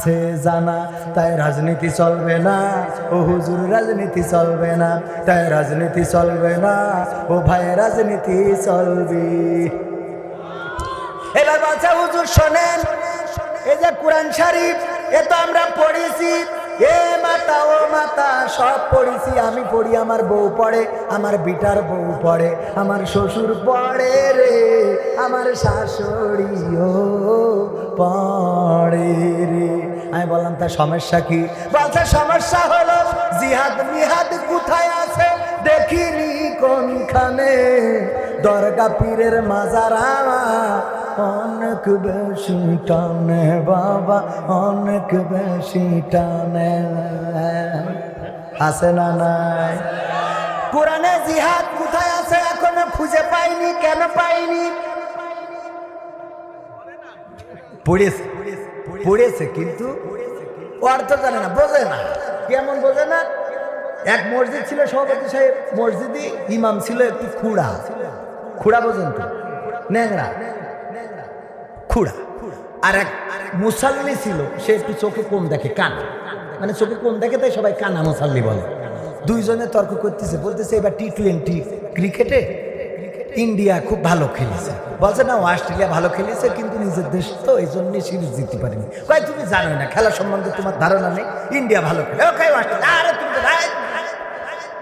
সে জানা, তাই রাজনীতি চলবে না ও হুজুর, রাজনীতি চলবে না, তাই রাজনীতি চলবে না ও ভাই, রাজনীতি চলবে। এবার বাচ্চা হুজুর শোনেন, এই যে কোরআন শরীফ এ তো আমরা পড়েছি, এ মাতা ও মাতা সব পড়েছি, আমি পড়ি, আমার বউ পড়ে, আমার বিটার বউ পড়ে, আমার শ্বশুর পড়ে রে, আমার শাশুড়িও পড়ে রে। আমি বললাম তা সমস্যা কি? বলছে সমস্যা হলো জিহাদ মিহাদ কোথায় আছে দেখিনি কোনখানে, দরগা পীরের মাজার আমার অনেক বেশি টানে বাবা, অনেক বেশি টানে। আছে না নাই? কোরআনে জিহাদ কোথায় আছে এখনো খুঁজে পাইনি। কেন পাইনি? পড়েছে পড়েছে কিন্তু অর্থ জানে না, বোঝে না। কেমন বোঝে না? এক মসজিদ ছিল, সভাপতি সাহেব মসজিদে ইমাম ছিল একটু খুড়া, খুড়া বোঝেন তো, ন্যাংরা খুড়া। আর এক মুসাল্লি ছিল, সে একটু চোখে কম দেখে, কানা, মানে চোখে কম দেখে, তাই সবাই কানা মুসাল্লি বলে। দুইজনে তর্ক করতেছে, বলতেছে এবার টি-20 ক্রিকেটে ইন্ডিয়া খুব ভালো খেলেছে। বলছে না, অস্ট্রেলিয়া ভালো খেলেছে, কিন্তু নিজের দেশ তো এই জন্য সিরিজ জিততে পারেনি। কয় তুমি জানো না, খেলা সম্বন্ধে তোমার ধারণা নেই, ইন্ডিয়া ভালো খেলে।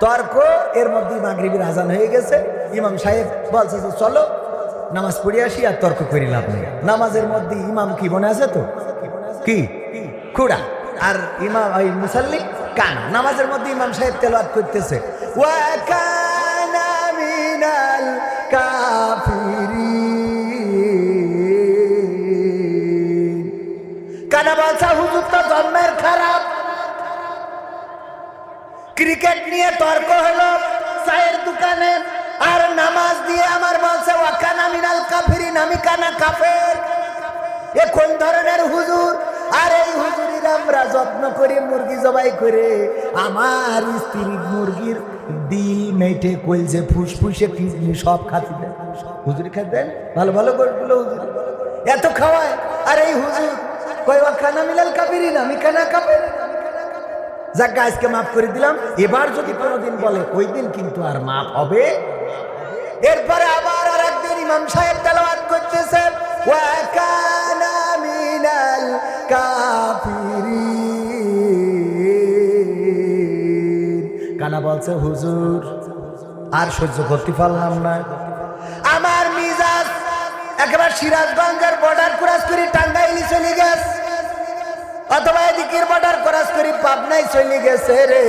তর্ক, এর মধ্যেই মাগরিবের আজান হয়ে গেছে। ইমাম সাহেব বলছে যে চলো নামাজ পড়ে আসি, আর তর্ক করি লাভ নেই। নামাজের মধ্যে ইমাম কি মনে আছে তো, কি খুড়া, আর ইমাম ওই মুসাল্লি কানা। নামাজের মধ্যে ইমাম সাহেব তেলাওয়াত করতেছে, ওয়া কানা মিনাল কাফিরিন। কানা বলছে হুজুর তো জন্মের খারাপ। ক্রিকেট নিয়ে তর্ক হলো চায়ের দোকানে, আর নামাজ দিয়ে আমার বলছে ওয়া কানা মিনাল কাফিরিন, আমি কানা কাফের। এ কোন ধরনের হুজুর? আর এই হুজুরির আমরা যত্ন করি মুরগি জবাই করে, আমার স্ত্রী মুরগির দিল মেটে কলজে ফুসফুসে কিডনি সব খাতি দেন, হুজুরি খাতেন ভালো ভালো গোটগুলো হুজুর এত খাওয়ায়। আর এই হুজুর কয় ওয়া কানা মিনাল কাফিরিন, আমি কানা কাফের। যাক আজকে মাফ করে দিলাম, এবার যদি কোনোদিন বলে ওই দিন কিন্তু আর মাফ হবে। এরপরে আবার আর একদিন ইমাম সাহেব তেলাওয়াত করতেছে, ওয়া কানা মিনাল কাফিরিন। কানা বলছে হুজুর আর সহ্য করতে পারলাম না, আমার মিজাজ একেবারে সিরাজগঞ্জের বর্ডার ক্রস করে টাঙ্গাইলে চলে গেছে, অথবা এদিকের বর্ডার ক্রস করে পাবনায় চলে গেছে রে।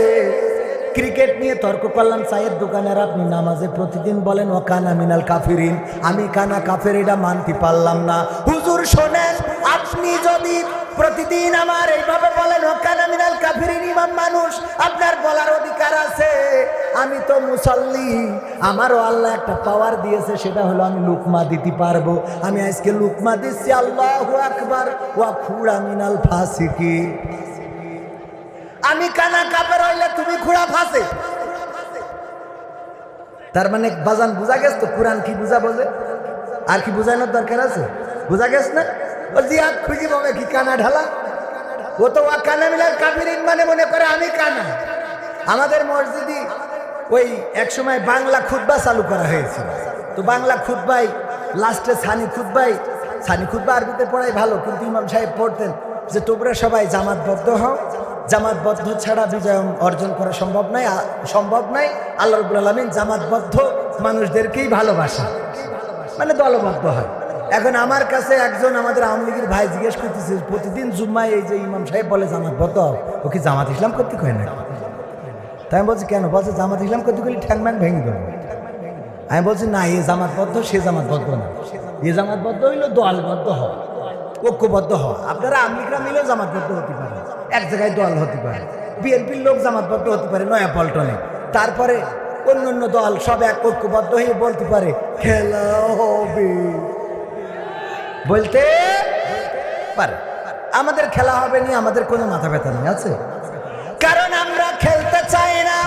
ক্রিকেট নিয়ে তর্ক করলাম চায়ের দোকানের, আপনি নামাজে প্রতিদিন বলেন ও কানা মিনাল কাফিরিন, আমি কানা কাফের, এটা মানতে পারলাম না। হুজুর শোনেন, আপনি যদি প্রতিদিন আমার এইভাবে বলেন ও কানা মিনাল কাফিরিন, ইমাম মানুষ, আপনার বলার অধিকার আছে। আমি তো মুসাল্লি, আমারও আল্লাহ একটা পাওয়ার দিয়েছে, সেটা হলো আমি লুকমা দিতে পারবো। আমি আজকে লুকমা দিচ্ছি, আল্লাহু আকবার, ওয়া খুড়া মিনাল ফাসিকি। আমি কানা কাফের হইলে তুমি খুড়া ফাঁসে। তার মানে বাজান বুঝা গেছ তো কোরআন কি বুঝা বোঝে, আর কি বুঝানোর দরকার আছে? বুঝা গেছ না? ও জিহাদ খুঁজি বলে কি কানা ঢালা, ও তো ওয়া কানা মিনাল কাফিরিন মানে মনে করে আমি কানা। আমাদের মসজিদে ওই এক সময় বাংলা খুতবা চালু করা হয়েছিল, তো বাংলা খুতবাই লাস্টে সানি খুতবা আরবিতে পড়াই ভালো, কিন্তু ইমাম সাহেব পড়তেন যে তোমরা সবাই জামাতবদ্ধ হও, জামাতবদ্ধ ছাড়া বিজয় অর্জন করা সম্ভব নাই। আল্লাহ রাব্বুল আলামিন জামাতবদ্ধ মানুষদেরকেই ভালোবাসেন, মানে দলবদ্ধ হয়। এখন আমার কাছে একজন আমাদের আওয়ামী লীগের ভাই জিজ্ঞেস করতেছে, প্রতিদিন জুম্মায় এই যে ইমাম সাহেব বলে জামাতবদ্ধ হও, ও কি জামাত ইসলাম করতে কয় না? তাই আমি বলছি কেন? বলছে জামাত ইসলাম করতে গেলে ঠ্যাং ম্যাং ভেঙে দেবো। আমি বলছি না, এ জামাতবদ্ধ সে জামাতবদ্ধ না, এ জামাতবদ্ধ হইলো দলবদ্ধ হওয়া, ঐক্যবদ্ধ হওয়া। আপনারা আমলিকরা মিলেও জামাতবদ্ধ হতে পারে, এক জায়গায় দল হতে পারে, বিএনপির লোক জামাতবদ্ধ হতে পারে নয়া পল্টনে, তারপরে অন্য দল সব এক ঐক্যবদ্ধ হয়ে বলতে পারে খেলা হবে, বলতে পারে। আমাদের খেলা হবে নি, আমাদের কোনো মাথা ব্যথা নেই আছে, কারণ আমরা খেলতে চাই না।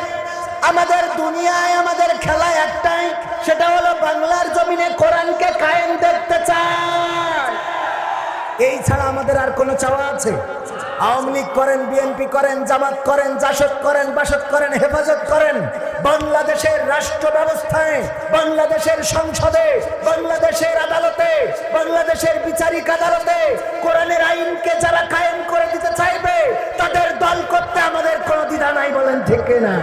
আমাদের দুনিয়ায় আমাদের খেলা একটাই, সেটা হলো বাংলার জমিনে কোরআনকে কায়েম দেখতে চাই। এই ছাড়া আমাদের আর কোনো চাওয়া আছে? আওয়ামী লীগ করেন, বিএনপি করেন, জামাত করেন, জাসদ করেন, বাসদ করেন, হেফাজত করেন, বাংলাদেশের রাষ্ট্র ব্যবস্থায়, বাংলাদেশের সংসদে, বাংলাদেশের আদালতে, বাংলাদেশের বিচারিক আদালতে কোরআনের আইনকে যারা কায়েম করে দিতে চাইবে তাদের দল করতে আমাদের কোনো দ্বিধা নাই, বলেন ঠিক না?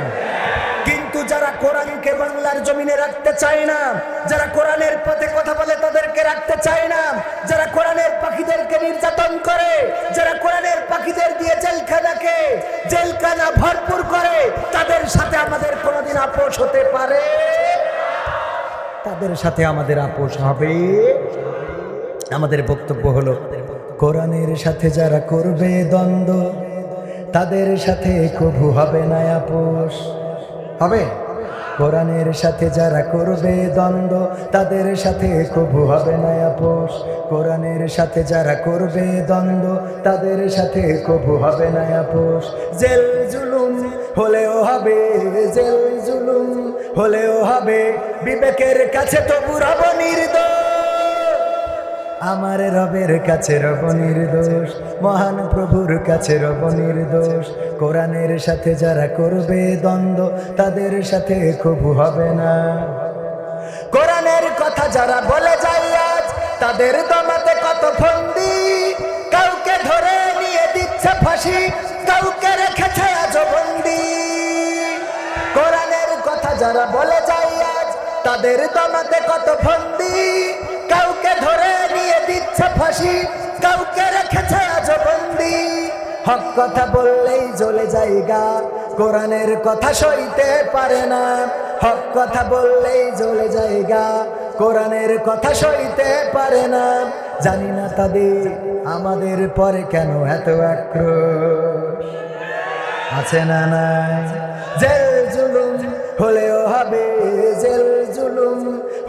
কিন্তু যারা কোরআনকে বাংলার জমিনে রাখতে চায় না, যারা কোরআনের পথে কথা বলে তাদেরকে রাখতে চায় না, যারা কোরআনের পাখিদেরকে নির্যাতন করে, যারা কোরআনের পাখিদের দিয়ে জেলখানা ভরপুর করে, তাদের সাথে আমাদের কোনোদিন আপোষ হতে পারে? তাদের সাথে আমাদের আপোষ হবে? আমাদের বক্তব্য হলো, কোরআনের সাথে যারা করবে দ্বন্দ্ব তাদের সাথে কবু হবে না আপোষ। হবে? কোরআনের সাথে যারা করবে দ্বন্দ্ব তাদের সাথে কবু হবে না আপোষ। কোরআনের সাথে যারা করবে দ্বন্দ্ব তাদের সাথে কবু হবে না আপোষ। জেল জুলুম হলেও হবে, জেল জুলুম হলেও হবে, বিবেকের কাছে তবু রব নির্দোষ। আমার রবের কাছে রব নির্দোষ, মহান প্রভুর কাছে রব নির্দোষ। কোরআনের সাথে যারা করবে দ্বন্দ্ব তাদের সাথে কবু হবে না। কোরআনের কথা যারা বলে যায় আজ তাদের দমাতে কত ফন্দি, কাউকে ধরে নিয়ে দিচ্ছে ফাঁসি, কাউকে রেখেছে আজ বন্দি। কোরআনের কথা যারা বলে যায় আজ তাদের দমাতে কত ফন্দি, কাউকে ধরে নিয়ে দিচ্ছে ফাঁসি, কাউকে রেখেছে আজ বন্দি। হক কথা বললেই জ্বলে জায়গা, কোরআনের কথা সইতে পারে না। হক কথা বললেই জ্বলে জায়গা, কোরআনের কথা সইতে পারে না। জানি না তাদের আমাদের পরে কেন এত আক্রোশ আছে না নাই? জেল জুলুম হলেও হবে, জেল জুলুম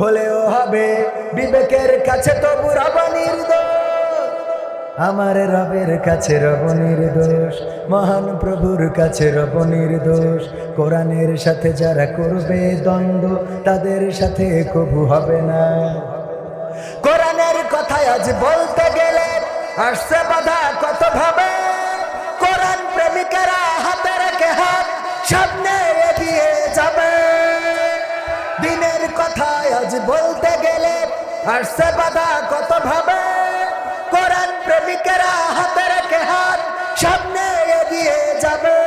হলেও হবে, বিবেকের কাছে তবু রব নির্দোষ। আমার রবের কাছে রব নির্দোষ, মহান প্রভুর কাছে রব নির্দোষ। কোরআনের সাথে যারা করবে দ্বন্দ্ব তাদের সাথে কবু হবে না। কোরআনের কথা আজ বলতে গেলে আসছে বাধা কত ভাবে, কোরআন প্রেমিকেরা হাতে রেখে হাত সামনে এগিয়ে যাবে। দিনের কথা আজ বলতে গেলে আসছে বাধা কত ভাবে, কোরআন প্রেমিকেরা হাতে রেখে হাত সামনে এগিয়ে যাবে।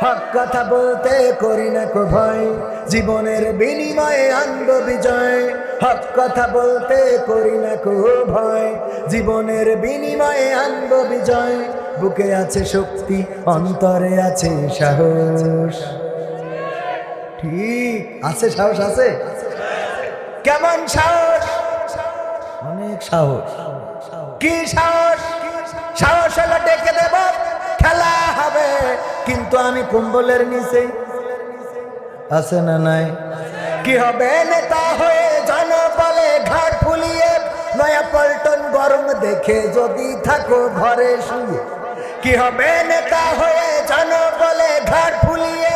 হক কথা বলতে করি না কো ভয়, জীবনের বিনিময়ে আনব বিজয়। হক কথা বলতে করি না কো ভয়, জীবনের বিনিময়ে আনব বিজয়। বুকে আছে শক্তি, অন্তরে আছে সাহস। ঠিক আছে, সাহস আছে। কেমন সাহস? অনেক সাহস। কি সাহস? সাহস হলো ডেকে দেব খেলা হবে, কিন্তু আমি কম্বলের নিচে। আছে না নাই? কি হবে নেতা হয়ে জনবলে ঘাট ফুলিয়ে, নয়া পল্টন গরম দেখে যদি থাকো ঘরে শুয়ে। কি হবে নেতা হয়ে জনবলে ঘাট ফুলিয়ে,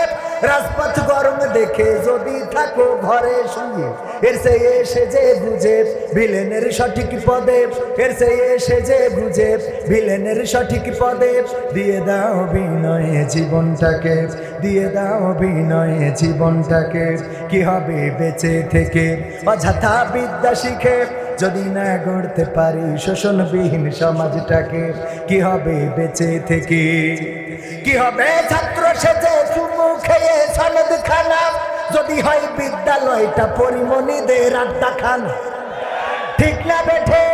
রাজপথ গরম দেখে যদি থাকো ঘরে শুয়ে। এর সে এসে যে বুঝে ভিলেনের সঠিক পদে, এর সে এসে যে বুঝে ভিলেনের সঠিক পদে। দিয়ে দাও বিনয়ে জীবনটাকে, দিয়ে দাও বিনয়ে জীবনটাকে। কি হবে বেঁচে থেকে অযথা বিদ্যা শিখে, যদি না গড়তে পারি শোষণবিহীন সমাজটাকে। কি হবে বেঁচে থেকে? কি হবে ছাত্র সেজে চুমু খেয়ে সনদ খানা, যদি হয় বিদ্যালয়টা পরিমণিদের আড্ডা খানা। ঠিক না বেঠে?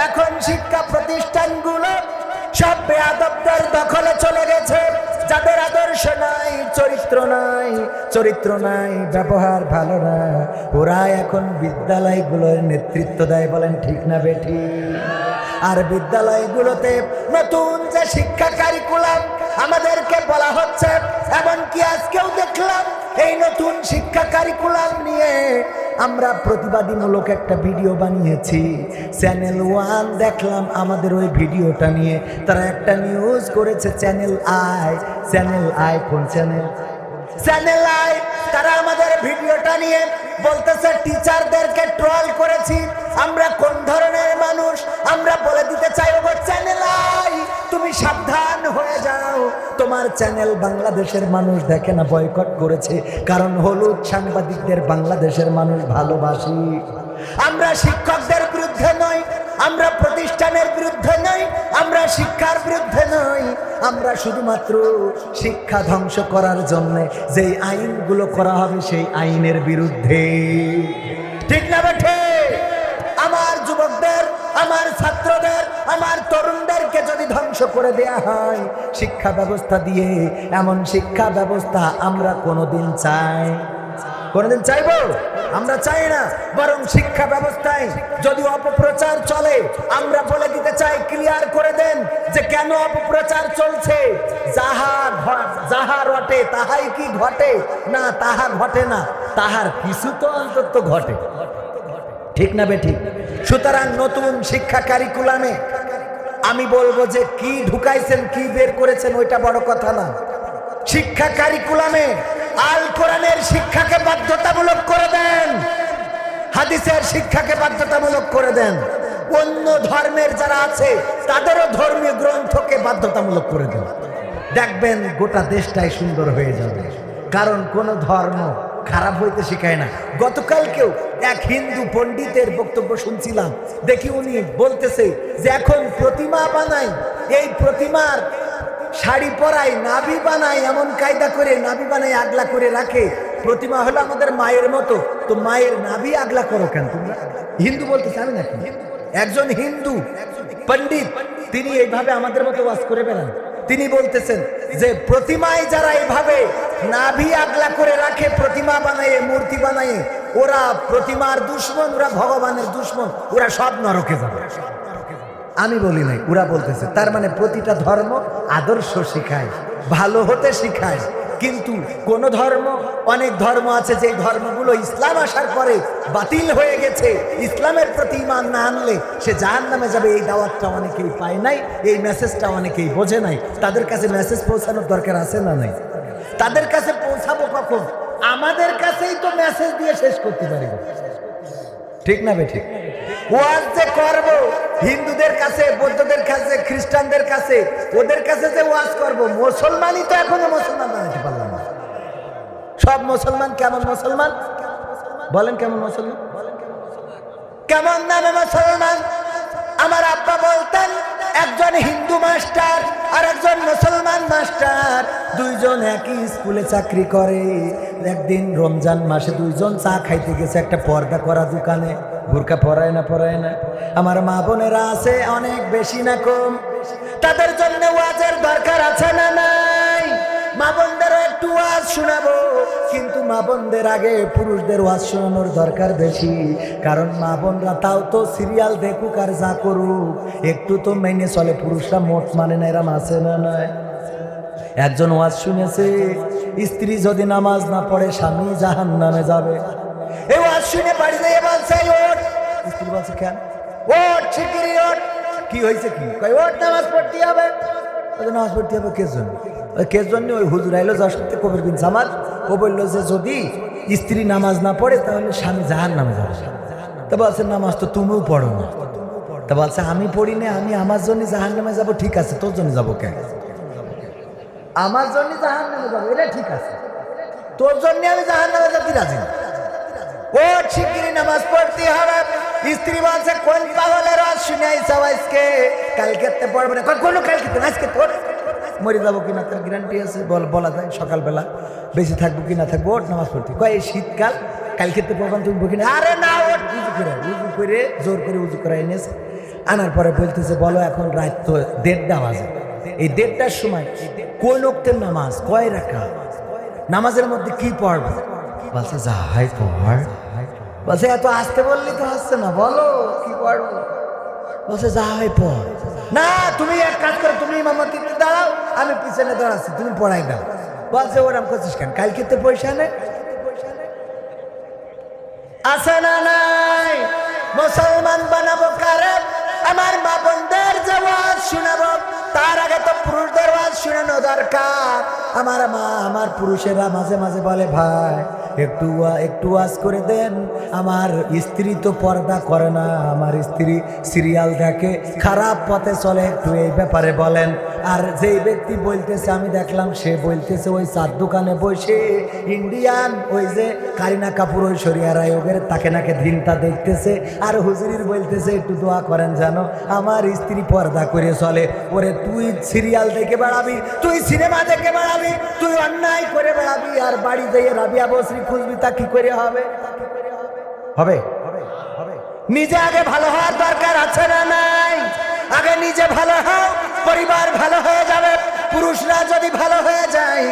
এখন শিক্ষা প্রতিষ্ঠানগুলো সব বেয়াদবদের দখলে চলে গেছে, যাদের আদর্শ নাই, চরিত্র নাই, চরিত্র নাই, ব্যবহার ভালো না, ওরা এখন বিদ্যালয়গুলোর নেতৃত্ব দেয়। বলেন ঠিক না বেঠি? আর বিদ্যালয়গুলোতে নতুন যে শিক্ষা কারিকুলাম আমাদেরকে বলা হচ্ছে, এমনকি আজকেও দেখলাম এই নতুন শিক্ষা কারিকুলাম নিয়ে আমরা প্রতিবাদীমূলক একটা ভিডিও বানিয়েছি। চ্যানেল 1 দেখলাম আমাদের ওই ভিডিওটা নিয়ে তারা একটা নিউজ করেছে। চ্যানেল আই, চ্যানেল আই কোন চ্যানেল? Channel I. তারা আমাদের ভিডিওটা নিয়ে বলতেছে টিচারদেরকে ট্রল করেছি। আমরা কোন ধরনের মানুষ আমরা বলে দিতে চাই, ওগো চ্যানেল আই, তুমি সাবধান হয়ে যাও, তোমার চ্যানেল বাংলাদেশের মানুষ দেখে না, বয়কট করেছে। কারণ হলুদ সাংবাদিকদের বাংলাদেশের মানুষ ভালোবাসি। আমরা শিক্ষকদের বিরুদ্ধে নই, আমরা প্রতিষ্ঠানের বিরুদ্ধে নই, আমরা শিক্ষার বিরুদ্ধে নই, আমরা শুধুমাত্র শিক্ষা ধ্বংস করার জন্য যেই আইনগুলো করা হবে সেই আইনের বিরুদ্ধে। ঠিক না বেঠে? আমার যুবকদের, আমার ছাত্রদের, আমার তরুণদেরকে যদি ধ্বংস করে দেয়া হয় শিক্ষা ব্যবস্থা দিয়ে, এমন শিক্ষা ব্যবস্থা আমরা কোনোদিন চাই? কোনোদিন চাইবো? আমরা চাই না। বরং শিক্ষা ব্যবস্থায় যদি অপপ্রচার চলে আমরা বলে দিতে চাই, ক্লিয়ার করে দেন যে কেন অপপ্রচার চলছে। যাহা রটে তাহাই কি ঘটে? না, তাহা ঘটে না, তাহার কিছু তো অন্তত ঘটে। ঠিক না বেঠিক? সুতরাং নতুন শিক্ষা কারিকুলামে আমি বলবো যে কি ঢুকাইছেন, কি বের করেছেন ওইটা বড় কথা না। শিক্ষা কারিকুলামে আল কোরআনের শিক্ষাকে বাধ্যতামূলক করে দেন, হাদিসের শিক্ষাকে বাধ্যতামূলক করে দেন, অন্য ধর্মের যারা আছে তাদেরও ধর্মীয় গ্রন্থকে বাধ্যতামূলক করে দেন। দেখবেন গোটা দেশটাই সুন্দর হয়ে যাবে। কারণ কোন ধর্ম খারাপ হইতে শেখায় না। গতকালকেও এক হিন্দু পণ্ডিতের বক্তব্য শুনছিলাম, দেখি উনি বলতেছে যে এখন প্রতিমা বানাই, এই প্রতিমার শাড়ি পরাই, নাভি বানাই, এমন কায়দা করে নাভি বানাই আগলা করে রাখে। প্রতিমা হলো আমাদের মায়ের মতো, তো মায়ের নাভি আগলা করো কেন তোমরা? হিন্দু বলতেছে, আমি নাকি একজন হিন্দু পণ্ডিত, তিনি এইভাবে আমাদের মতো ওয়াজ করে বেড়ান। তিনি বলতেছেন যে প্রতিমায় যারা এইভাবে নাভি আগলা করে রাখে, প্রতিমা বানায়, মূর্তি বানায়, ওরা প্রতিমার দুশ্মন, ওরা ভগবানের দুশ্মন, ওরা সব নরকে যাবে। আমি বলি নাই, ওরা বলতেছে। তার মানে প্রতিটা ধর্ম আদর্শ শিখায়, ভালো হতে শিখায়। কিন্তু কোন ধর্ম, অনেক ধর্ম আছে যে ধর্মগুলো ইসলাম আসার পরে বাতিল হয়ে গেছে। ইসলামের প্রতি ঈমান না আনলে সে জাহান্নামে যাবে, এই দাওয়াতটা অনেকেই পায় নাই, এই মেসেজটা অনেকেই বোঝে নাই। তাদের কাছে মেসেজ পৌঁছানোর দরকার আছে না নাই? তাদের কাছে পৌঁছাবো কখন? আমাদের কাছেই তো মেসেজ দিয়ে শেষ করতে পারি। ঠিক না বেঠিক? ওয়াজ যে করবো হিন্দুদের কাছে, বৌদ্ধদের কাছে, খ্রিস্টানদের কাছে, ওদের কাছে যে ওয়াজ করবো, মুসলমানই তো এখনো মুসলমান বানাতে পারলাম না। সব মুসলমান কেমন মুসলমান বলেন? কেমন মুসলমান? কেমন নামে মুসলমান? আমার আব্বা বলতেন একজন হিন্দু মাস্টার আর একজন মুসলমান মাস্টার, দুইজন একই স্কুলে চাকরি করে। একদিন রমজান মাসে দুইজন চা খাইতে গেছে একটা পর্দা করা দোকানে। বোরকা পরায় না। আমার মা বোনেরা আছে অনেক বেশি না কম, তাদের জন্য ওয়াজের দরকার আছে না নাই? মা বোনদেরও একটু ওয়াজ শোনাবো, কিন্তু মা বোনদের আগে পুরুষদের ওয়াজ শোনানোর দরকার বেশি। কারণ মা বোনরা তাও তো সিরিয়াল দেখুক আর যা করুক, একটু তো মেনে চলে। পুরুষরা মোট মানে না, এরম আছে না নাই? একজন ওয়াজ শুনেছে, স্ত্রী যদি নামাজ না পড়ে স্বামী জাহান্নামে যাবে। এই ওয়াজ শুনে বাড়ি যেয়ে বলছে ওঠ। স্ত্রী বলছে কেন? ওঠ শিগগিরই ওঠ। কি হয়েছে? কি কই? ওঠ, নামাজ পড়তে হবে। নামাজ পড়তে হবে কে জন্য? কে জন্য? ওই হুজুর আইলো, যার সাথে কবির বিন জামাল, ও বললো যে যদি স্ত্রী নামাজ না পড়ে তাহলে স্বামী জাহান্নামে যাবে। তা বলছে নামাজ তো তুমিও পড়ো না। তা বলছে আমি পড়ি না, আমি আমার জন্য জাহান্নামে যাবো। ঠিক আছে, তোর জন্য যাবো কেন? আমার জন্য জাহান্নামে যাবো, এটা ঠিক আছে, তোর জন্য আমি জাহান্নামে যেতে রাজি না। ও শিগগিরই নামাজ পড়তে হবে। স্ত্রী বলছে কোন পাগলের ওয়াজ শুনে আইছাও আজকে? কালকে পড়বে না। কোনো কালকে তো, আজকে তোর মরে যাবো কিনা তার গ্যারান্টি আছে? বলা যায় সকালবেলা বেশি থাকবো কিনা থাকবো। ওঠ নামাজ পড়তে। কয় এই শীতকাল, কালকে পড়বেন তুমি বকিনা? আরে না, ওঠ। উজু করে জোর করে উজু করে এনেছে। আনার পরে বলতেছে বলো এখন রাত তো 1:30 বাজে, এই 1:30টার সময় কোন ওয়াক্তের নামাজ, কয় রাকাত, নামাজের মধ্যে কি পড়বে? বলছে যাই পড়। বলছে এত আসতে বললি তো হচ্ছে না, বলো কি পড়বো? বলছে যাই পড়। না, তুমি এক কাজ করো, তুমি ইমামতিতে দাঁড়াও, আমি পিছনে দাঁড়াচ্ছি, তুমি পড়াই দাও। বলছে ওরম করছিস কেন? কালকে তো পয়সা নেই। আছে না নাই? মুসলমান বানাবো কারে? আমার মা বোনদের যে ওয়াজ শোনাবো তার আগে তো পুরুষদের ওয়াজ শোনানো দরকার। আমার মা, আমার পুরুষেরা মাঝে মাঝে বলে ভাই একটু ওয়াজ করে দেন। আমার স্ত্রী তো পর্দা করে না, আমার স্ত্রী সিরিয়াল দেখে, খারাপ পথে চলে, একটু এই ব্যাপারে বলেন। আর যেই ব্যক্তি বলতেছে, আমি দেখলাম সে বলতেছে ওই চার দোকানে বসে ইন্ডিয়ান ওই যে কারিনা কাপুর ঐশ্বরিয়া রায় ওদের তাকে নাকে দিনটা দেখতেছে, আর হুজুরির বলতেছে একটু দোয়া করেন যেন আমার স্ত্রী পর্দা করে চলে। ওরে তুই সিরিয়াল দেখে বেড়াবি, তুই সিনেমা দেখে বেড়াবি, তুই অন্যায় করে বেড়াবি, আর বাড়ি যেয়ে রাবিয়া বসরি খুঁজবি, তা কি করে হবে? হবে? নিজে আগে ভালো হওয়ার দরকার আছে না নাই? আগে নিজে ভালো হও, পরিবার ভালো হয়ে যাবে। পুরুষরা যদি ভালো হয়ে যায়,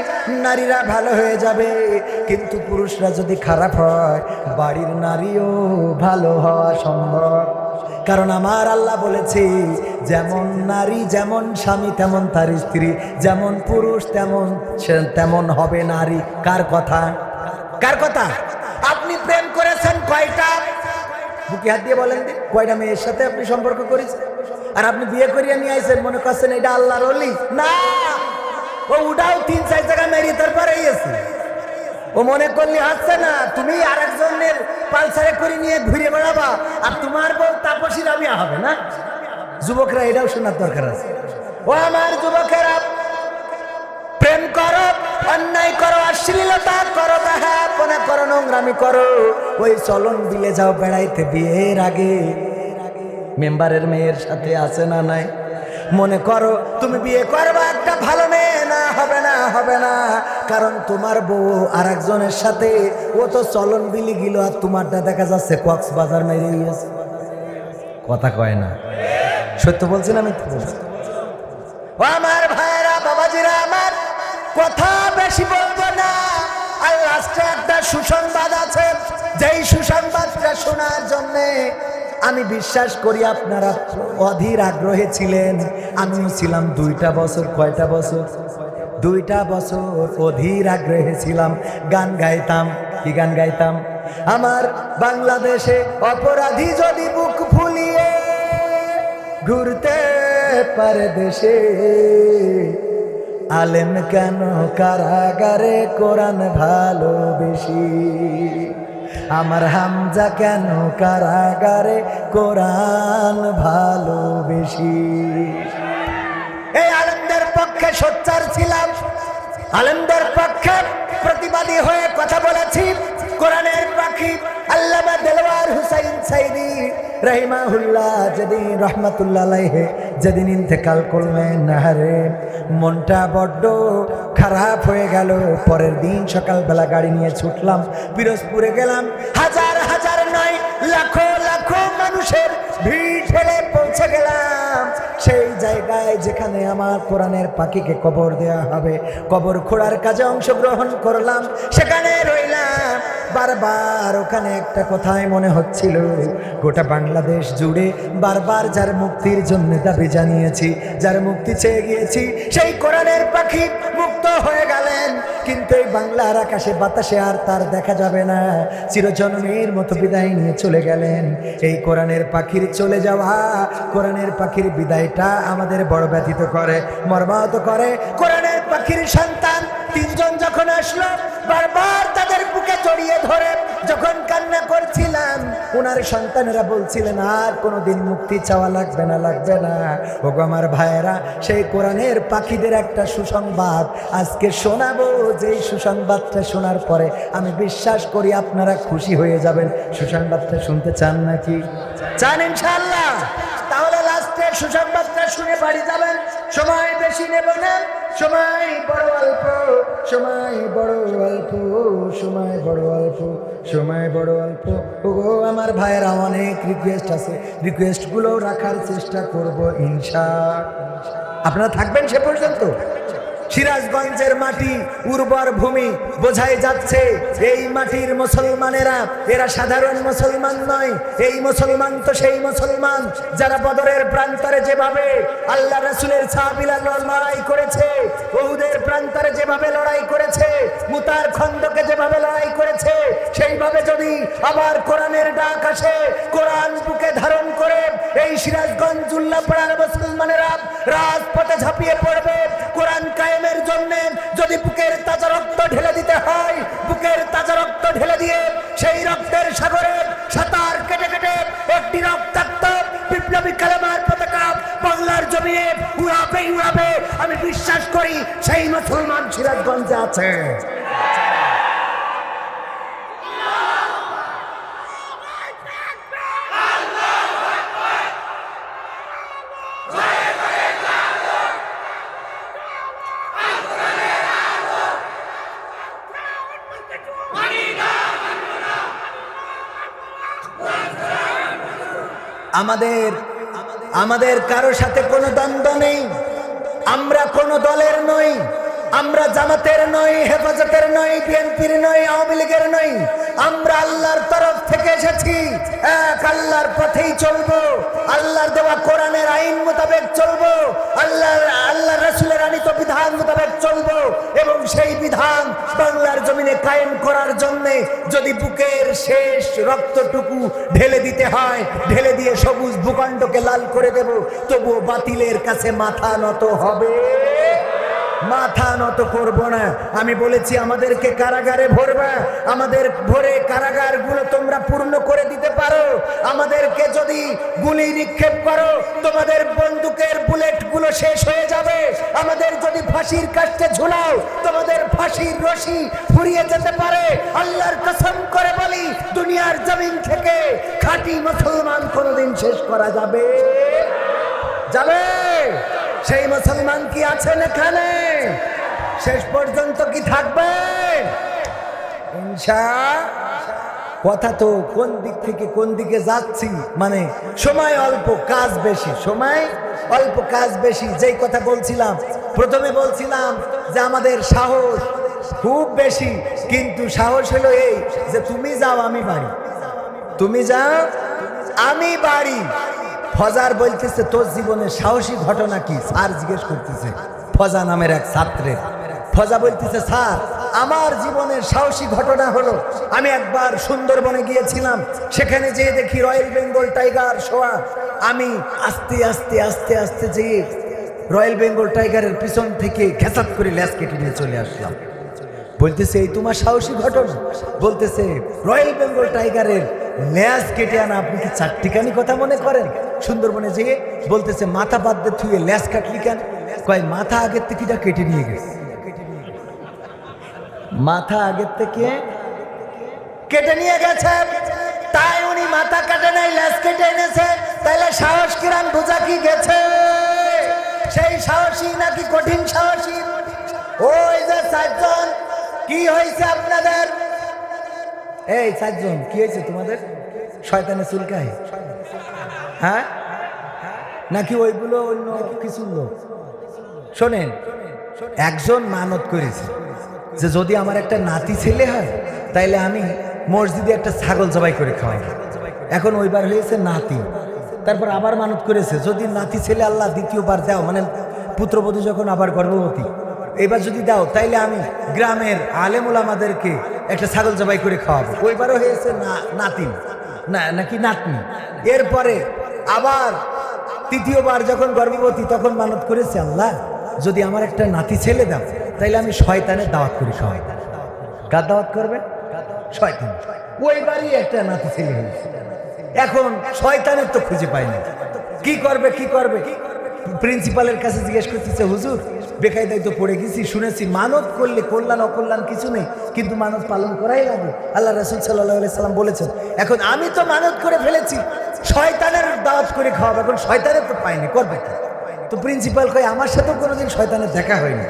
নারীরা ভালো হয়ে যাবে। কিন্তু পুরুষরা যদি খারাপ হয়, বাড়ির নারীও ভালো হওয়া সম্ভব। কারণ আমার আল্লাহ বলেছে, যেমন নারী যেমন স্বামী তেমন তার স্ত্রী, যেমন পুরুষ তেমন হবে নারী। কার কথা? কার কথা? আপনি প্রেম করেছেন কয়টা? বুকে হাত দিয়ে বলেন কয়টা মেয়ের সাথে আপনি সম্পর্ক করেছেন? আর আপনি বিয়ে করিয়ে নিয়ে আইছেন, মনে করছেন এটা আল্লাহর ওলি? না, ও উঠাও 3-4 জায়গা মেরি তারপরে এসে ও মনে করলে হচ্ছে না। তুমি আরেকজনের পালসারে করে নিয়ে ঘুরে বেড়াবা, আর তোমার বউ তাপসী রাবিয়া হবে না? যুবকরা এটাও শোনার দরকার আছে। ও আমার যুবকেরা, প্রেম করো, অন্যায় করো, অশ্লীলতা করো, মনে করো, নোংরামি করো, ওই চলন বিলে যাও বেড়াইতে। বিয়ের আগে মেম্বারের মেয়ের সাথে আছে না নাই? মনে করো তুমি বিয়ে করবা একটা ভালো মেয়ে, না হবে না, হবে না। কারণ তোমার বউ আর একজনের সাথে, ও তো চলন বিলি গেল, আর তোমারটা দেখা যাচ্ছে কক্সবাজার মেরে গিয়েছে। কথা কয় না? সত্য বলছি না মিথ্যা বলছি? ও আমার ভাইরা, বাবাজিরা আমার, কথা বেশি বলবো না। আর লাস্টে একটা সুসংবাদ আছে, যেই সুসংবাদটা শোনার জন্যে আমি বিশ্বাস করি আপনারা অধীর আগ্রহে ছিলেন। আমিও ছিলাম 2টা বছর। কয়টা বছর? 2টা বছর অধীর আগ্রহে ছিলাম। গান গাইতাম। কি গান গাইতাম? আমার বাংলাদেশে অপরাধী যদি বুক ফুলিয়ে ঘুরতে পারে দেশে, আলেম কেন কারাগারে কোরআন ভালোবেসি, আমার হামজা কেন কারাগারে কোরআন ভালোবেসি। এই আলেমদের পক্ষে সোচ্চার ছিলাম, আলেমদের পক্ষে প্রতিবাদী হয়ে কথা বলেছি। কোরআনের পাখি আল্লামা দেলওয়ার হুসাইন সাইদি রাহিমাহুল্লাহ যেদিন রহমাতুল্লাহ আলাইহি যেদিন ইন্তেকাল করলেন, নাহারে মনটা বড্ড খারাপ হয়ে গেল। পরের দিন সকালবেলা গাড়ি নিয়ে ছুটলাম, পিরোজপুরে গেলাম। হাজার হাজার নয়, লাখো লাখো মানুষের ভিড় ঠেলে পৌঁছে গেলাম সেই জায়গায় যেখানে আমার কোরআনের পাখিকে কবর দেয়া হবে। কবর খোঁড়ার কাজে অংশগ্রহণ করলাম, সেখানে রইলাম। বারবার ওখানে একটা কথাই মনে হচ্ছিল, গোটা বাংলাদেশ জুড়ে বারবার যার মুক্তির জন্য দাবি জানিয়েছি, যার মুক্তি চেয়ে গিয়েছি, সেই কোরআনের পাখি মুক্ত হয়ে গেলেন। কিন্তু এই বাংলার আকাশে বাতাসে আর তার দেখা যাবে না। চিরজন্মের মতো বিদায় নিয়ে চলে গেলেন। এই কোরআনের পাখির চলে যাওয়া, কোরআনের পাখির বিদায়টা আমাদের বড় ব্যথিত করে, মর্মাহত করে। কোরআনের পাখির সন্তান 3 জন যখন আসলো, বারবার তাদের বুকে জড়িয়ে ধরে যখন কান্না করছিলাম, ওনার সন্তানেরা বলছিলেন আর কোনোদিন মুক্তি চাওয়া লাগবে না, লাগবে না। ওগো আমার ভাইয়েরা, সেই কোরআনের পাখিদের একটা সুসংবাদ আজকে শোনাবো, যেই সুসংবাদটা শোনার পরে আমি বিশ্বাস করি আপনারা খুশি হয়ে যাবেন। সুসংবাদটা শুনতে চান নাকি? চান ইনশাআল্লাহ? তাহলে লাস্টে সুসংবাদটা শুনে বাড়ি যাবেন। সময় বেশি নেব না, সময় বড় অল্প, সময় বড় অল্প, সময় বড় অল্প, সময় বড় অল্প। ওগো আমার ভাইয়েরা, অনেক রিকোয়েস্ট আছে, রিকোয়েস্টগুলো রাখার চেষ্টা করব ইনশাআল্লাহ। আপনারা থাকবেন সে পর্যন্ত। সিরাজগঞ্জের মাটি উর্বর ভূমি, বোঝাই যাচ্ছে এই মাটির মুসলমানেরা এরা সাধারণ মুসলমান নয়। এই মুসলমান তো সেই মুসলমান যারা বদরের প্রান্তরে যেভাবে আল্লাহ রাসূলের সাহাবীরা লড়াই করেছে, উহুদের প্রান্তরে যেভাবে লড়াই করেছে, মুতার খন্দকে যেভাবে লড়াই করেছে, সেইভাবে যদি আবার কোরআনের ডাক আসে, কোরআন বুকে ধারণ করে এই সিরাজগঞ্জ উল্লাপাড়ার মুসলমানেরা রাজপথে ঝাঁপিয়ে পড়বে। কোরআন কায়েমের জন্য যদি বুকের বুকের তাজা রক্ত ঢেলে দিতে হয়। বুকের তাজা রক্ত ঢেলে দিয়ে সেই রক্তের সাগরে সাঁতার কেটে কেটে একটি রক্তাক্ত বিপ্লবী কালেমার পতাকা বাংলার জমিনে উড়াবে উড়াবে। আমি বিশ্বাস করি সেই মুসলমান সিরাজগঞ্জে আছে। আমাদের কারো সাথে কোনো দ্বন্দ্ব নেই। আমরা কোনো দলের নই, আমরা জামাতের নই, হেফাজতের নই, বিএনপির নই, আওয়ামী লীগের নই। আমরা আল্লাহর তরফ থেকে এসেছি, এক আল্লাহর পথেই চলবো, আল্লাহর দেওয়া কোরআনের আইন মোতাবেক চলবো, আল্লাহ রাসূলের আনিত বিধান মোতাবেক চলবো এবং সেই বিধান বাংলার জমিনে কায়েম করার জন্য যদি বুকের শেষ রক্তটুকু ঢেলে দিতে হয়, ঢেলে দিয়ে সবুজ ভূখণ্ডকে লাল করে দেব, তবুও বাতিলের কাছে মাথা নত হবে, মাথা নত করব না। আমি বলেছি আমাদেরকে কারাগারে ভরবা, আমাদের ভরে কারাগারগুলো তোমরা পূর্ণ করে দিতে পারো। আমাদেরকে যদি গুলি নিক্ষেপ করো, তোমাদের বন্দুকের বুলেটগুলো শেষ হয়ে যাবে। আমাদের যদি ফাঁসির কাস্টে ঝুলাও, তোমাদের ফাঁসির রশি ফুরিয়ে যেতে পারে। আল্লাহর কসম করে বলি, দুনিয়ার জমিন থেকে খাঁটি মুসলমান কোনোদিন শেষ করা যাবে? সেই মুসলমান কি আছেন এখানে? শেষ পর্যন্ত কি থাকবে? কথা তো কোন দিক থেকে কোন দিকে যাচ্ছি, মানে সময় অল্প কাজ বেশি, সময় অল্প কাজ বেশি। যেই কথা বলছিলাম প্রথমে, বলছিলাম যে আমাদের সাহস খুব বেশি, কিন্তু সাহস হলো এই যে তুমি যাও আমি বাড়ি, তুমি যাও আমি বাড়ি। ফজার বলতেছে তোর জীবনের সাহসী ঘটনা কি? স্যার জিজ্ঞেস করতেছে ফজা নামের এক ছাত্রের। ফজা বলতেছে স্যার আমার জীবনের সাহসী ঘটনা হলো আমি একবার সুন্দরবনে গিয়েছিলাম, সেখানে যেয়ে দেখি রয়্যাল বেঙ্গল টাইগার শোয়া। আমি আস্তে আস্তে আস্তে আস্তে যেয়ে রয়্যাল বেঙ্গল টাইগারের পিছন থেকে খেসাত করে ল্যাস কেটে নিয়ে চলে আসলাম। বলতেছে এই তোমার সাহসী ঘটনা? বলতেছে রয়্যাল বেঙ্গল টাইগারের ল্যাস কেটে আনা আপনি কি চারটিখানি কথা মনে করেন? সুন্দরবনে যেয়ে বলতেছে মাথা বাদ দিয়ে থুয়ে ল্যাস কাটলি কেন? কয় মাথা আগের থেকে কেটে নিয়ে গেছে, মাথা আগের থেকে কেটে নিয়ে গেছে, তাই উনি মাথা কাটে নাই ল্যাস কেটে এনেছে। তাইলে সাহস কিরাম বোঝা কি গেছে? সেই সাহসী নাকি কঠিন সাহসী? ওই যে চারজন, কি হয়েছে আপনাদের? এই চারজন কি হয়েছে তোমাদের? শয়তানে চুলকায়? হ্যাঁ নাকি ওইগুলো অন্য কিছু লোক? শোনেন, একজন মানত করেছে যে যদি আমার একটা নাতি ছেলে হয় তাইলে আমি মসজিদে একটা ছাগল জবাই করে খাওয়াই। এখন ওইবার হয়েছে নাতি, তারপর আবার মানত করেছে যদি নাতি ছেলে আল্লাহ দ্বিতীয়বার দাও, মানে পুত্রবধূ যখন আবার গর্ভবতী, এবার যদি দাও তাইলে আমি গ্রামের আলেম ওলামাদেরকে একটা ছাগল জবাই করে খাওয়াবো। ওইবারও হয়েছে নাতি নাকি নাতনি। এরপরে আবার তৃতীয়বার যখন গর্ভবতী তখন মানত করেছে আল্লাহ যদি আমার একটা নাতি ছেলে দাও তাইলে আমি শয়তানের দাওয়াত করে খাওয়াই। কার দাওয়াত করবে? শয়তান। ওইবারই একটা নাতি ছেলে হয়েছে। এখন শয়তানের তো খুঁজে পাই না, কি করবে কি করবে? প্রিন্সিপালের কাছে জিজ্ঞেস করতেছে হুজুর বেকায়দায় তো পড়ে গেছি, শুনেছি মানত করলে কল্যাণ অকল্যাণ কিছু নেই, কিন্তু মানত পালন করাই লাগে। আল্লাহ রাসূল সাল্লাল্লাহু আলাইহি সাল্লাম বলেছেন এখন আমি তো মানত করে ফেলেছি, শয়তানের দাওয়াত করে খাওয়াবো, এখন শয়তানের তো পাইনি, করবে কি? তো প্রিন্সিপাল কয় আমার সাথেও কোনোদিন শয়তানের দেখা হয়নি,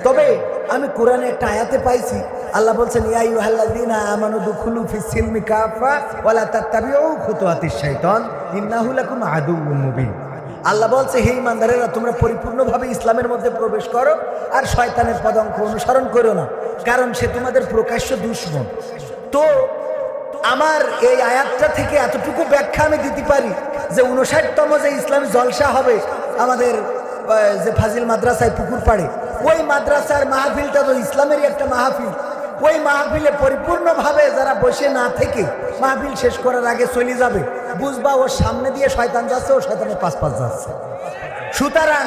তবে আমি কোরআনে একটা আয়াতে পাইছি আল্লাহ বলছেন ইয়া আইয়ুহাল্লাযীনা আমানু দুখুলু ফিস সিলমি কাফা ওয়া লা তাত্তাবিউ খুতুওয়াতিশ শাইতান ইন্নাহু লাকুম আদুউম মুবিন। আল্লাহ বলছে হে ইমানদারেরা তোমরা পরিপূর্ণভাবে ইসলামের মধ্যে প্রবেশ করো আর শয়তানের পদাঙ্ক অনুসরণ করো না, কারণ সে তোমাদের প্রকাশ্য দুশমন। তো আমার এই আয়াতটা থেকে এতটুকু ব্যাখ্যা আমি দিতে পারি যে 59তম যে ইসলামী জলসা হবে আমাদের যে ফাজিল মাদ্রাসায় পুকুর পাড়ে, ওই মাদ্রাসার মাহফিলটা তো ইসলামেরই একটা মাহফিল। ওই মাহফিলে পরিপূর্ণভাবে যারা বসে না থেকে মাহফিল শেষ করার আগে চলে যাবে, বুঝবা ওর সামনে দিয়ে শয়তান যাচ্ছে, ও শয়তানের পাশ যাচ্ছে। সুতরাং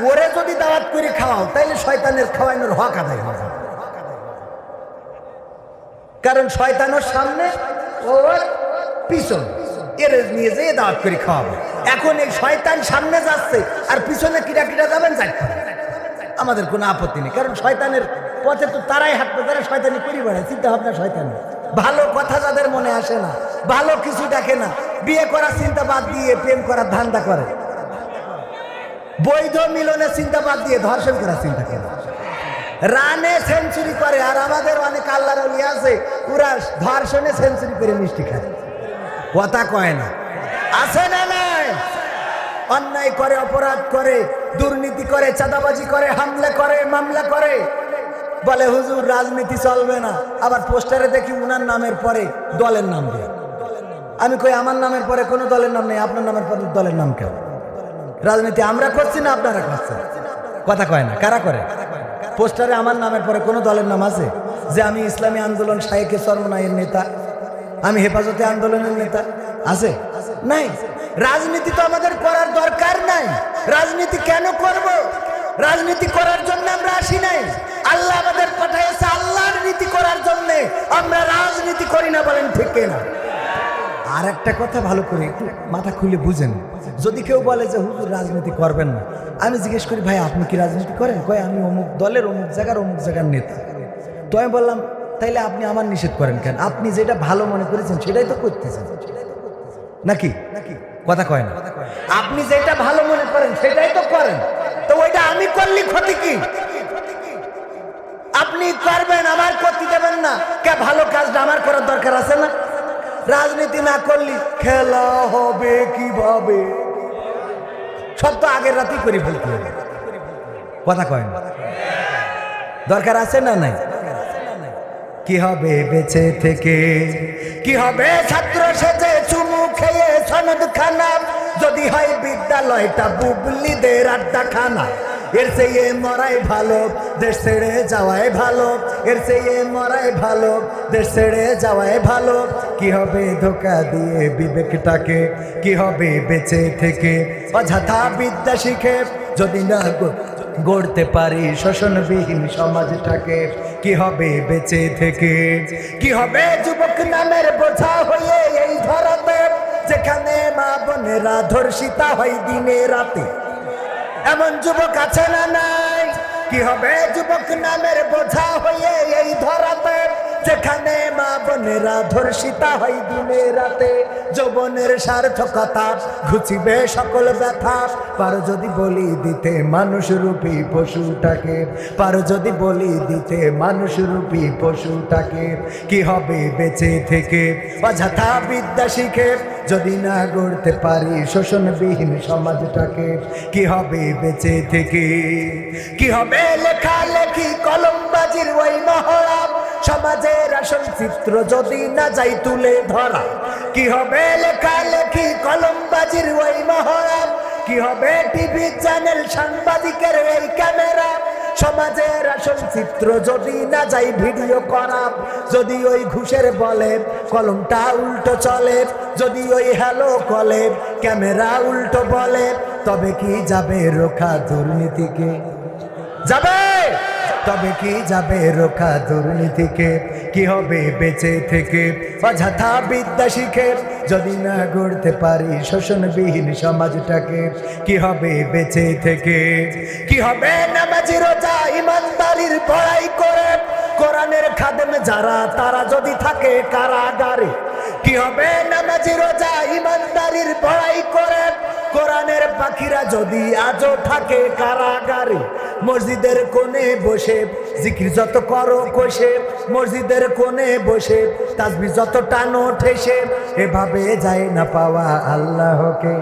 ওরে যদি দাওয়াত করে খাওয়াও তাইলে শয়তানের খাওয়ানোর হক আদায় হয়ে যাবে। কারণ শয়তানের সামনে ওর পিছন এর নিয়ে যেয়ে দাওয়াত করে খাওয়াবে। এখন এই শয়তান সামনে যাচ্ছে আর পিছনে কিরা কিরা যাবেন, যাইতে আমাদের কোনো আপত্তি নেই, কারণ শয়তানের পথে তো তারাই হাঁটবে যারা শয়তানি করি বেড়ায়। চিন্তা ভাবনা শয়তানি, ভালো কথা যাদের মনে আসে না, ভালো কিছু দেখে না, বিয়ে করার চিন্তা বাদ দিয়ে প্রেম করার ধান্দা করে, বৈধ মিলনের চিন্তা বাদ দিয়ে ধর্ষণ করার চিন্তা করে, রানে সেঞ্চুরি করে। আর আমাদের অনেক আল্লাহর ওলি আছে পুরা ধর্ষণে সেঞ্চুরি করে মিষ্টি খায়, কথা কয় না, আছে না নাই? অন্যায় করে, অপরাধ করে, দুর্নীতি করে, চাঁদাবাজি করে, হামলা করে, মামলা করে, বলে হুজুর রাজনীতি চলবে না। আবার পোস্টারে দেখি উনার নামের পরে দলের নাম দিয়ে। আমি কই আমার নামের পরে কোনো দলের নাম নেই, আপনার নামের পরে দলের নাম কেন? রাজনীতি আমরা করছি না আপনারা করছেন? কথা কয় না, কারা করে? পোস্টারে আমার নামের পরে কোনো দলের নাম আছে যে আমি ইসলামী আন্দোলন শাইখে চরমনাইয়ের নেতা, আমি হেফাজতে আন্দোলনের নেতা? আছে? নাই। রাজনীতি তো আমাদের করার দরকার নাই। রাজনীতি কেন করব? রাজনীতি করার জন্য আমরা আসি নাই। আল্লাহ আমাদের পাঠাইছে আল্লাহর নীতি করার জন্য, আমরা রাজনীতি করি না, বলেন ঠিক কিনা? আর একটা কথা ভালো করে একটু মাথা খুলে বুঝেন, যদি কেউ বলে যে হুজুর রাজনীতি করবেন না, আমি জিজ্ঞেস করি ভাই আপনি কি রাজনীতি করেন? কয় আমি অমুক দলের অমুক জায়গার নেতা। তো আমি বললাম তাইলে আপনি আমার নিষেধ করেন কেন? আপনি যেটা ভালো মনে করেছেন সেটাই তো করতেছেন, নাকি? কথা কয় না। আপনি যেটা ভালো মনে করেন সেটাই তো করেন, তো ওইটা আমি করলি ক্ষতি কি? আপনি করবেন, আমার করতে দেবেন না কে? ভালো কাজটা আমার করার দরকার আছে না? রাজনীতি না করলি খেলা হবে কিভাবে? সব তো আগের রাতেই করে ফেলতে হবে, কথা কয় না? দরকার আছে না নাই? কি হবে বেঁচে থেকে? কি হবে ছাত্র সেজে চুমু খেয়ে সনদ খানা? যদি হয় বিদ্যালয়টা বুবলিদের আড্ডা খানা। এর চেয়ে মরাই ভালো, দেশ ছেড়ে যাওয়াই ভালো। এর চেয়ে মরাই ভালো, দেশ ছেড়ে যাওয়াই ভালো। কি হবে ধোকা দিয়ে বিবেকটাকে? কি হবে বেঁচে থেকে? অযথা বিদ্যা শিখে যদি না গড়তে পারি শোষণবিহীন সমাজটাকে। কি হবে বেঁচে থেকে? কি হবে যুবক নামের বোঝা হয়ে এই ধরাতে, যেখানে মা বোনেরা ধর্ষিতা হয় দিনে রাতে? এমন যুবক আছে না নাই? কি হবে যুবক নামের বোঝা হয়ে এই ধরাতে, যেখানে মা বোনেরা ধর্ষিতা হয় দিনে রাতে? যৌবনের সার্থকতা ঘুচিবে সকল ব্যথা। পারো যদি বলি দিতে মানুষরূপী পশুটাকে, পারো যদি বলি দিতে মানুষরূপী পশুটাকে। কি হবে বেঁচে থেকে? অযথা বিদ্যা শিখে যদি না গড়তে পারি শোষণবিহীন সমাজটাকে। কি হবে বেঁচে থেকে? কি হবে লেখালেখি কলমবাজির ওই মহড়া, সমাজের আসল চিত্র যদি না যাই তুলে ধরা? কি হবে লেখালেখি কলমবাজির ওই মহড়া? কি হবে টিভি চ্যানেল সাংবাদিকের এই ক্যামেরা? সমাজের আসল চিত্র যদি না যাই ভিডিও করা? যদি ওই ঘুষের বলে কলমটা উল্টো চলে, যদি ওই হ্যালো কলে ক্যামেরা উল্টো বলে, তবে কি যাবে রোখা দুর্নীতিকে? যাবে? তবে কি যাবে রোখা দুর্নীতিকে? কি হবে বেঁচে থেকে? অযথা বিদ্যা শিখে যদি না গড়তে পারি শোষণবিহীন সমাজটাকে। কি হবে বেঁচে থেকে? কি হবে নামাজি রোজা ইমানদারির পড়াই করে কোরআনের খাদেম যারা, তারা যদি থাকে কারাগারে? কি হবে নামাজি রোজা ইমানদারির পড়াই করে কোরআনের পাখিরা যদি আজও থাকে কারাগারে? মসজিদের কোণে বসে জিকির যত করো কষে, মসজিদের কোণে বসে তাসবিহ যত টানো ঠেসে, এভাবে যায় না পাওয়া আল্লাহকে।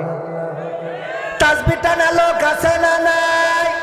তাসবিহ টানা লোক আছে